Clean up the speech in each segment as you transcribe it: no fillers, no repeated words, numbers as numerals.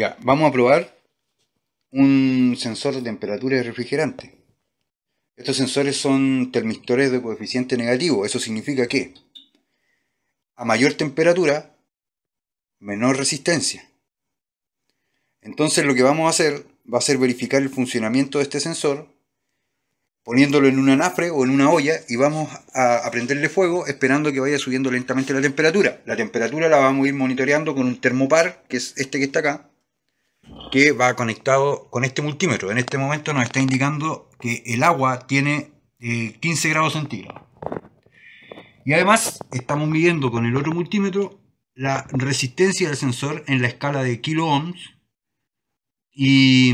Ya, vamos a probar un sensor de temperatura de refrigerante. Estos sensores son termistores de coeficiente negativo. Eso significa que a mayor temperatura, menor resistencia. Entonces lo que vamos a hacer va a ser verificar el funcionamiento de este sensor poniéndolo en un anafre o en una olla y vamos a prenderle fuego esperando que vaya subiendo lentamente la temperatura. La temperatura la vamos a ir monitoreando con un termopar, que es este que está acá, que va conectado con este multímetro. En este momento nos está indicando que el agua tiene 15 grados centígrados. Y además estamos midiendo con el otro multímetro la resistencia del sensor en la escala de kilo ohms. Y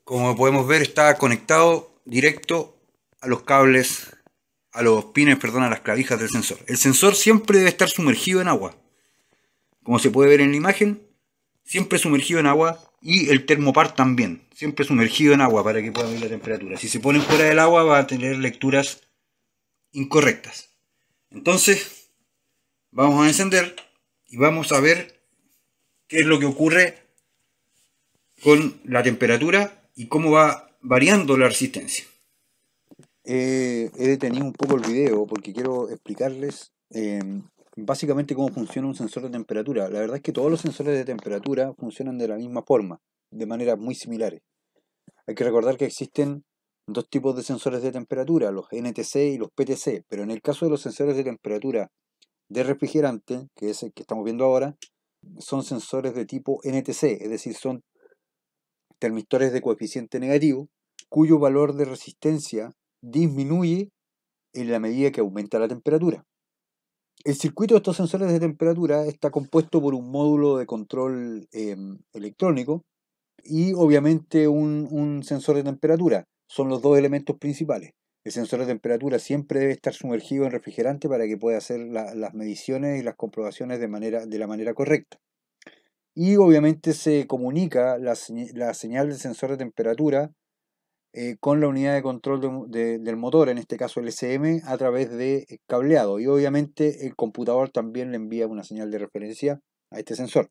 como podemos ver está conectado directo a los cables, a los pines, perdón, a las clavijas del sensor. El sensor siempre debe estar sumergido en agua. Como se puede ver en la imagen, siempre sumergido en agua, y el termopar también, siempre sumergido en agua para que pueda ver la temperatura. Si se ponen fuera del agua va a tener lecturas incorrectas. Entonces, vamos a encender y vamos a ver qué es lo que ocurre con la temperatura y cómo va variando la resistencia. He detenido un poco el video porque quiero explicarles básicamente cómo funciona un sensor de temperatura. La verdad es que todos los sensores de temperatura funcionan de la misma forma, de maneras muy similares. Hay que recordar que existen dos tipos de sensores de temperatura, los NTC y los PTC, pero en el caso de los sensores de temperatura de refrigerante, que es el que estamos viendo ahora, son sensores de tipo NTC, es decir, son termistores de coeficiente negativo, cuyo valor de resistencia disminuye en la medida que aumenta la temperatura. El circuito de estos sensores de temperatura está compuesto por un módulo de control electrónico y obviamente un sensor de temperatura. Son los dos elementos principales. El sensor de temperatura siempre debe estar sumergido en refrigerante para que pueda hacer las mediciones y las comprobaciones de la manera correcta. Y obviamente se comunica la señal del sensor de temperatura con la unidad de control del motor, en este caso el SM, a través de cableado. Y obviamente el computador también le envía una señal de referencia a este sensor.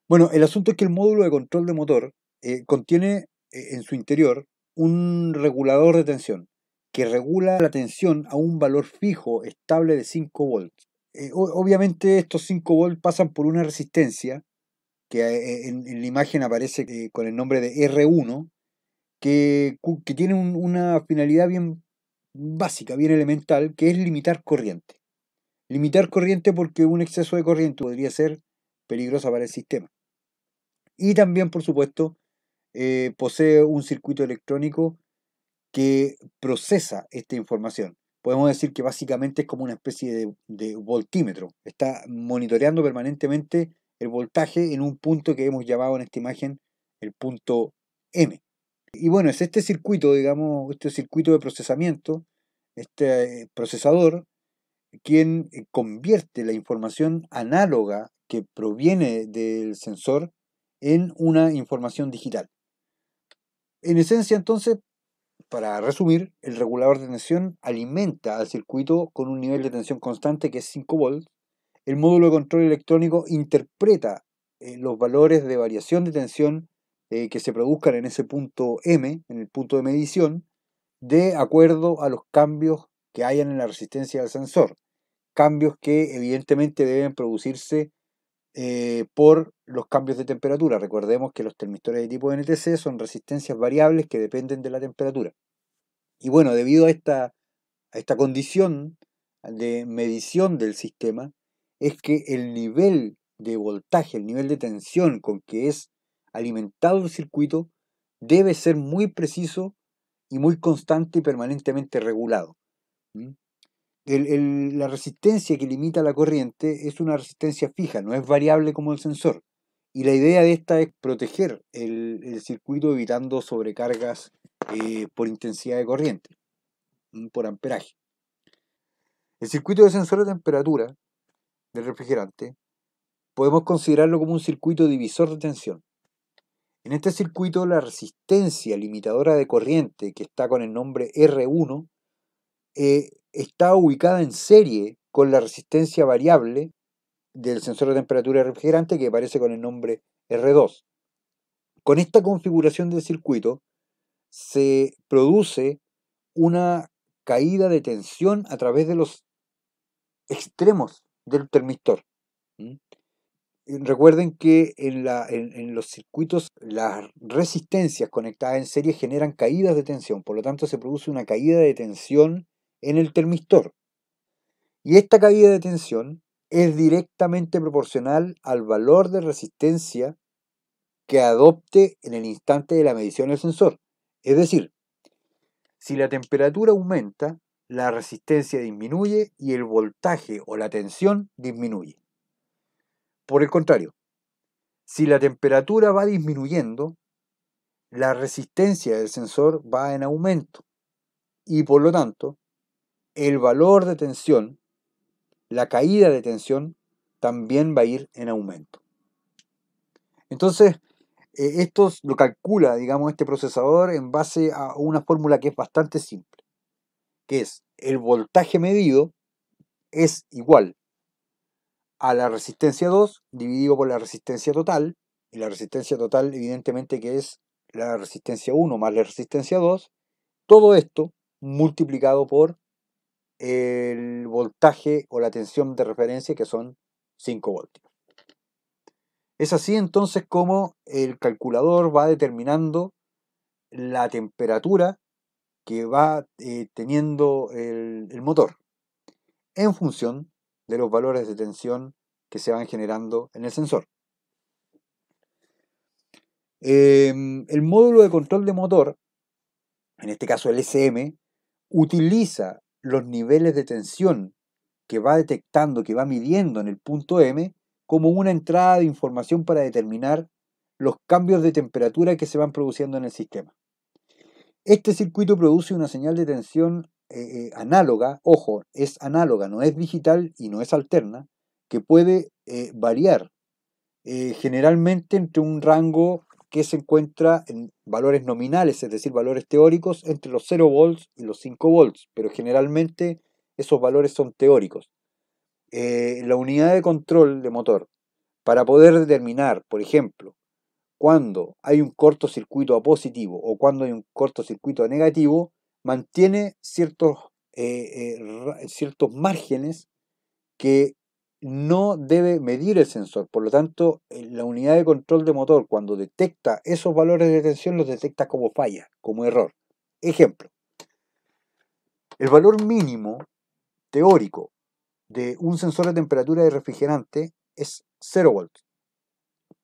Bueno, el asunto es que el módulo de control de motor contiene en su interior un regulador de tensión que regula la tensión a un valor fijo estable de 5 volts. Obviamente estos 5 volts pasan por una resistencia que en la imagen aparece con el nombre de R1, que tiene una finalidad bien básica, bien elemental, que es limitar corriente. Limitar corriente porque un exceso de corriente podría ser peligroso para el sistema. Y también, por supuesto, posee un circuito electrónico que procesa esta información. Podemos decir que básicamente es como una especie de voltímetro. Está monitoreando permanentemente el voltaje en un punto que hemos llamado en esta imagen el punto M. Y bueno, es este circuito, digamos, este circuito de procesamiento, este procesador, quien convierte la información análoga que proviene del sensor en una información digital. En esencia, entonces, para resumir, el regulador de tensión alimenta al circuito con un nivel de tensión constante que es 5 volts. El módulo de control electrónico interpreta los valores de variación de tensión que se produzcan en ese punto M, en el punto de medición, de acuerdo a los cambios que hayan en la resistencia del sensor. Cambios que evidentemente deben producirse por los cambios de temperatura. Recordemos que los termistores de tipo NTC son resistencias variables que dependen de la temperatura. Y bueno, debido a esta condición de medición del sistema, es que el nivel de voltaje, el nivel de tensión con que es alimentado el circuito debe ser muy preciso y muy constante y permanentemente regulado. La resistencia que limita la corriente es una resistencia fija, no es variable como el sensor. Y la idea de esta es proteger el circuito evitando sobrecargas por intensidad de corriente, por amperaje. El circuito de sensor de temperatura del refrigerante podemos considerarlo como un circuito divisor de tensión. En este circuito la resistencia limitadora de corriente, que está con el nombre R1, está ubicada en serie con la resistencia variable del sensor de temperatura refrigerante que aparece con el nombre R2. Con esta configuración del circuito se produce una caída de tensión a través de los extremos del termistor. ¿Mm? Recuerden que en los circuitos las resistencias conectadas en serie generan caídas de tensión, por lo tanto se produce una caída de tensión en el termistor. Y esta caída de tensión es directamente proporcional al valor de resistencia que adopte en el instante de la medición del sensor. Es decir, si la temperatura aumenta, la resistencia disminuye y el voltaje o la tensión disminuye. Por el contrario, si la temperatura va disminuyendo, la resistencia del sensor va en aumento y por lo tanto el valor de tensión, la caída de tensión, también va a ir en aumento. Entonces, esto lo calcula, digamos, este procesador en base a una fórmula que es bastante simple, que es el voltaje medido es igual a la resistencia 2 dividido por la resistencia total, y la resistencia total evidentemente que es la resistencia 1 más la resistencia 2, todo esto multiplicado por el voltaje o la tensión de referencia que son 5 voltios. Es así entonces como el calculador va determinando la temperatura que va teniendo el motor en función de los valores de tensión que se van generando en el sensor. El módulo de control de motor, en este caso el SM, utiliza los niveles de tensión que va detectando, que va midiendo en el punto M, como una entrada de información para determinar los cambios de temperatura que se van produciendo en el sistema. Este circuito produce una señal de tensión análoga, ojo, es análoga, no es digital y no es alterna, que puede variar generalmente entre un rango que se encuentra en valores nominales, es decir, valores teóricos, entre los 0 volts y los 5 volts, pero generalmente esos valores son teóricos. La unidad de control de motor, para poder determinar, por ejemplo, cuando hay un cortocircuito a positivo o cuando hay un cortocircuito a negativo, mantiene ciertos márgenes que no debe medir el sensor. Por lo tanto, la unidad de control de motor, cuando detecta esos valores de tensión, los detecta como falla, como error. Ejemplo, el valor mínimo teórico de un sensor de temperatura de refrigerante es 0 volts,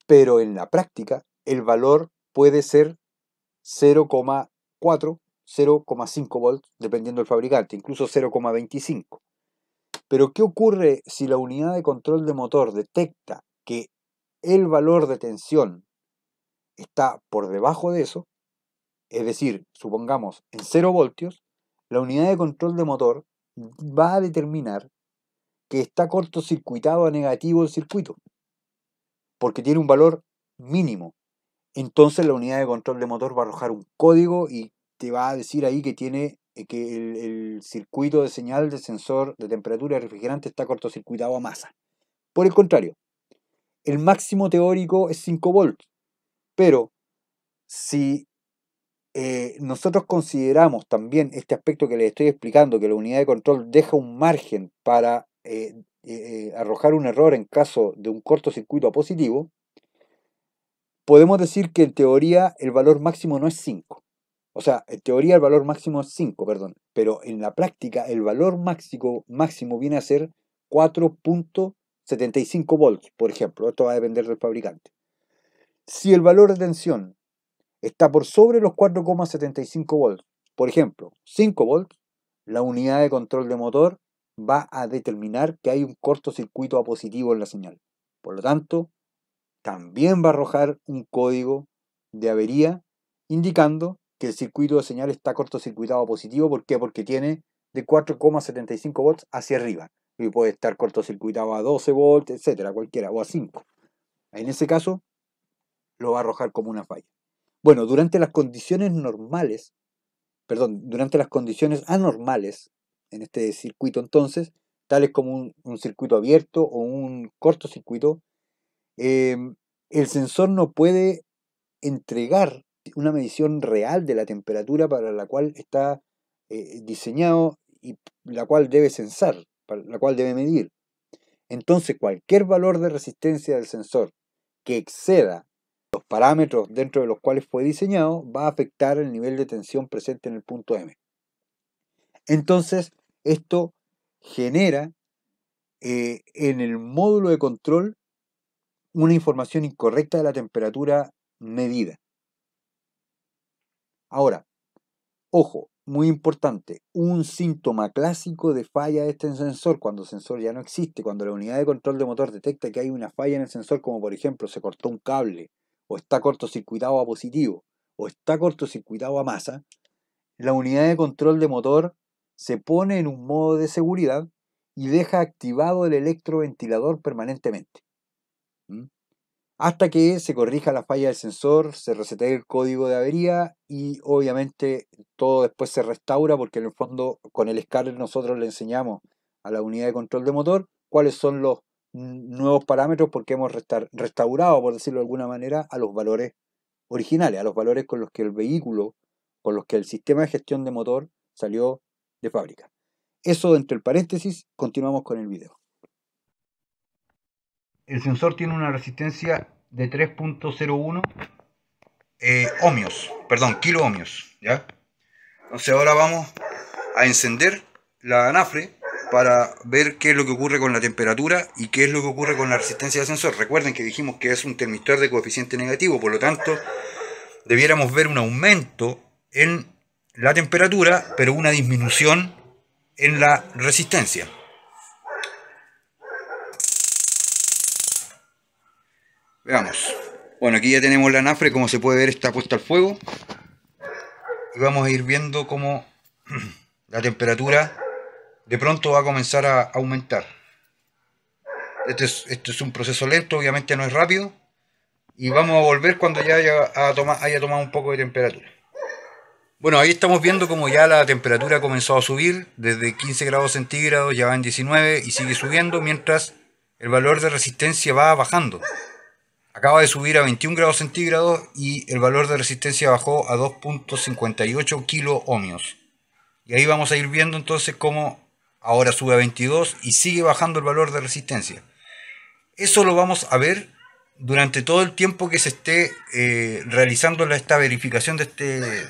pero en la práctica el valor puede ser 0,4, 0,5 volts, dependiendo del fabricante, incluso 0,25. Pero ¿qué ocurre si la unidad de control de motor detecta que el valor de tensión está por debajo de eso? Es decir, supongamos en 0 voltios, la unidad de control de motor va a determinar que está cortocircuitado a negativo el circuito, porque tiene un valor mínimo. Entonces la unidad de control de motor va a arrojar un código y te va a decir ahí que tiene que el circuito de señal del sensor de temperatura refrigerante está cortocircuitado a masa. Por el contrario, el máximo teórico es 5 volts, pero si nosotros consideramos también este aspecto que les estoy explicando, que la unidad de control deja un margen para arrojar un error en caso de un cortocircuito a positivo, podemos decir que en teoría el valor máximo no es 5. O sea, en teoría el valor máximo es 5, perdón, pero en la práctica el valor máximo viene a ser 4,75 volts, por ejemplo. Esto va a depender del fabricante. Si el valor de tensión está por sobre los 4,75 volts, por ejemplo, 5 volts, la unidad de control de motor va a determinar que hay un cortocircuito a positivo en la señal. Por lo tanto, también va a arrojar un código de avería indicando que el circuito de señal está cortocircuitado a positivo. ¿Por qué? Porque tiene de 4,75 volts hacia arriba. Y puede estar cortocircuitado a 12 volts, etcétera, cualquiera, o a 5. En ese caso, lo va a arrojar como una falla. Bueno, durante las condiciones anormales, en este circuito entonces, tales como un circuito abierto o un cortocircuito, el sensor no puede entregar una medición real de la temperatura para la cual está diseñado y la cual debe sensar, para la cual debe medir. Entonces, cualquier valor de resistencia del sensor que exceda los parámetros dentro de los cuales fue diseñado va a afectar el nivel de tensión presente en el punto M. Entonces, esto genera en el módulo de control una información incorrecta de la temperatura medida. Ahora, ojo, muy importante, un síntoma clásico de falla de este sensor, cuando el sensor ya no existe, cuando la unidad de control de motor detecta que hay una falla en el sensor, como por ejemplo se cortó un cable, o está cortocircuitado a positivo, o está cortocircuitado a masa, la unidad de control de motor se pone en un modo de seguridad y deja activado el electroventilador permanentemente. ¿Mm? Hasta que se corrija la falla del sensor, se resetee el código de avería y obviamente todo después se restaura, porque en el fondo con el escáner nosotros le enseñamos a la unidad de control de motor cuáles son los nuevos parámetros, porque hemos restaurado, por decirlo de alguna manera, a los valores originales, a los valores con los que el vehículo, con los que el sistema de gestión de motor salió de fábrica. Eso entre el paréntesis, continuamos con el video. El sensor tiene una resistencia de 3.01 ohmios, perdón, kilo ohmios, ¿ya? Entonces ahora vamos a encender la anafre para ver qué es lo que ocurre con la temperatura y qué es lo que ocurre con la resistencia del sensor. Recuerden que dijimos que es un termistor de coeficiente negativo, por lo tanto debiéramos ver un aumento en la temperatura, pero una disminución en la resistencia. Veamos. Bueno, aquí ya tenemos la anafre, como se puede ver está puesta al fuego. Y vamos a ir viendo cómo la temperatura de pronto va a comenzar a aumentar. Este es un proceso lento, obviamente no es rápido. Y vamos a volver cuando ya haya tomado un poco de temperatura. Bueno, ahí estamos viendo como ya la temperatura comenzó a subir. Desde 15 grados centígrados ya va en 19 y sigue subiendo, mientras el valor de resistencia va bajando. Acaba de subir a 21 grados centígrados y el valor de resistencia bajó a 2.58 kilo ohmios. Y ahí vamos a ir viendo entonces cómo ahora sube a 22 y sigue bajando el valor de resistencia. Eso lo vamos a ver durante todo el tiempo que se esté realizando esta verificación de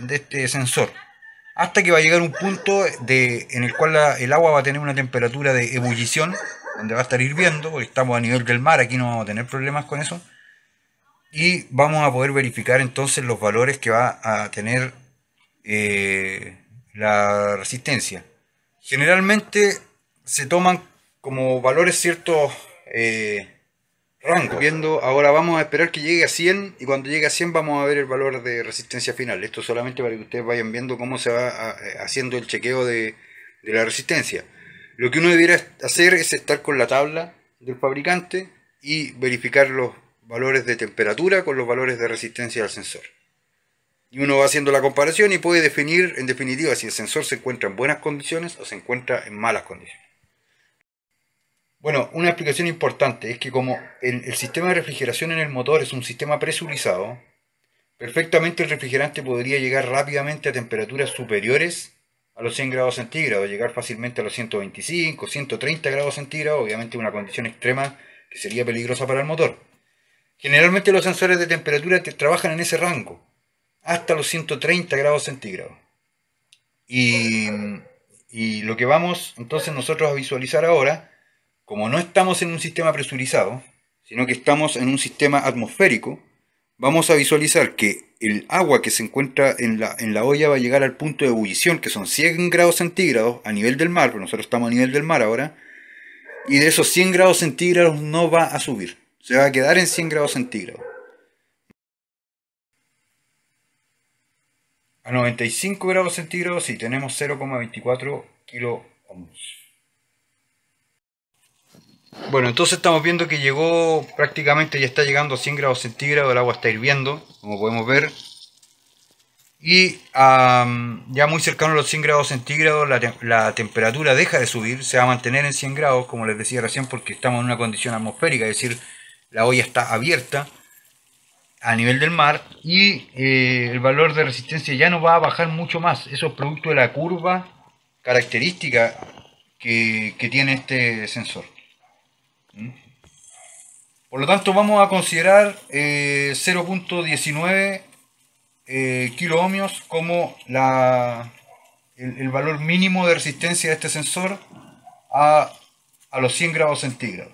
este sensor. Hasta que va a llegar un punto en el cual el agua va a tener una temperatura de ebullición, donde va a estar hirviendo, porque estamos a nivel del mar, aquí no vamos a tener problemas con eso. Y vamos a poder verificar entonces los valores que va a tener la resistencia. Generalmente se toman como valores ciertos rangos. Ahora vamos a esperar que llegue a 100 y cuando llegue a 100 vamos a ver el valor de resistencia final. Esto solamente para que ustedes vayan viendo cómo se va haciendo el chequeo de la resistencia. Lo que uno debiera hacer es estar con la tabla del fabricante y verificar los valores de temperatura con los valores de resistencia del sensor. Y uno va haciendo la comparación y puede definir en definitiva si el sensor se encuentra en buenas condiciones o se encuentra en malas condiciones. Bueno, una explicación importante es que como el sistema de refrigeración en el motor es un sistema presurizado, perfectamente el refrigerante podría llegar rápidamente a temperaturas superiores a los 100 grados centígrados, llegar fácilmente a los 125, 130 grados centígrados, obviamente una condición extrema que sería peligrosa para el motor. Generalmente los sensores de temperatura trabajan en ese rango, hasta los 130 grados centígrados. Y lo que vamos entonces nosotros a visualizar ahora, como no estamos en un sistema presurizado, sino que estamos en un sistema atmosférico, vamos a visualizar que el agua que se encuentra en la olla va a llegar al punto de ebullición, que son 100 grados centígrados a nivel del mar, porque nosotros estamos a nivel del mar ahora, y de esos 100 grados centígrados no va a subir, se va a quedar en 100 grados centígrados. A 95 grados centígrados sí tenemos 0,24 kilo ohms. Bueno, entonces estamos viendo que llegó prácticamente, ya está llegando a 100 grados centígrados, el agua está hirviendo, como podemos ver. y ya muy cercano a los 100 grados centígrados la temperatura deja de subir, se va a mantener en 100 grados, como les decía recién, porque estamos en una condición atmosférica, es decir, la olla está abierta a nivel del mar y el valor de resistencia ya no va a bajar mucho más. Eso es producto de la curva característica que tiene este sensor. Por lo tanto, vamos a considerar 0.19 kiloohmios como el valor mínimo de resistencia de este sensor a los 100 grados centígrados.